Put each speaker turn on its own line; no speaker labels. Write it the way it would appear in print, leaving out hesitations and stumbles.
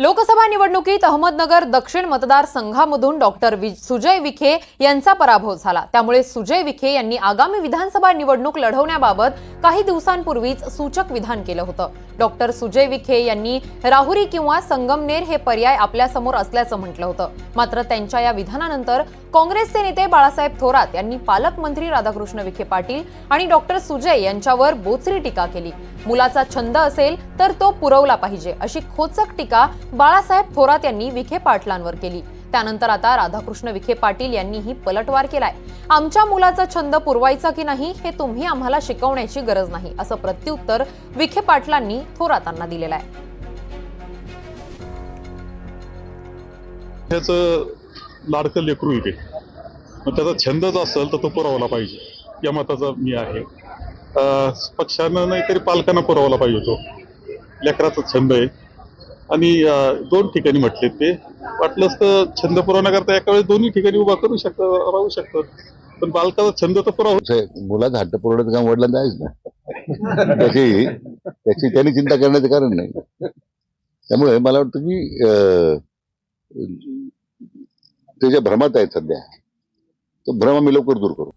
लोकसभा निवडणुकीत अहमदनगर दक्षिण मतदारसंघामधून डॉक्टर सुजय विखे यांचा पराभव झाला। त्यामुळे सुजय विखे यांनी आगामी विधानसभा निवडणूक लढवण्याबाबत काही दिवसांपूर्वीच सूचक विधान केलं होतं। डॉक्टर सुजय विखे यांनी राहुरी किंवा संगमनेर हे पर्याय आपल्यासमोर असल्याचं म्हटलं होतं। मात्र त्यांच्या या विधानानंतर काँग्रेसचे नेते बाळासाहेब थोरात यांनी पालकमंत्री राधाकृष्ण विखे पाटील आणि डॉक्टर सुजय यांच्यावर बोचरी टीका केली। मुलाचा छंद असेल तर तो पुरवला पाहिजे अशी खोचक टीका बाळासाहेब थोरात यांनी विखे पाटलांवर केली। त्यानंतर आता राधाकृष्ण विखे पाटील यांनीही पलटवार केलाय। आमच्या मुलाचा छंद पुरवायचा की नाही हे तुम्ही आम्हाला शिकवण्याची गरज नाही असं प्रत्युत्तर विखे पाटलांनी थोरातांना दिलेलं आहे।
त्याचं लाडकं लेकरू इथे मग त्याचा छंदच असेल तर तो पुरवला पाहिजे या मताचा मी आहे। पक्षानं नाही तरी पालकांना पुरवला पाहिजे। तो लेकराचा छंद आहे आणि दोन ठिकाणी म्हटले ते वाटलंच तर छंद पुरवण्याकरता एका वेळेस दोन्ही ठिकाणी उभा करू शकतो, राहू शकतो, पण बालकाचा छंद तर पुरावा।
मुलाचा हट्ट पुरवण्याचं काम वडिलांना आहेच ना, त्याची त्यांनी चिंता करण्याचं कारण नाही। त्यामुळे मला वाटतं की ते जे भ्रमात आहेत सध्या, तो भ्रम आम्ही लवकर दूर करू।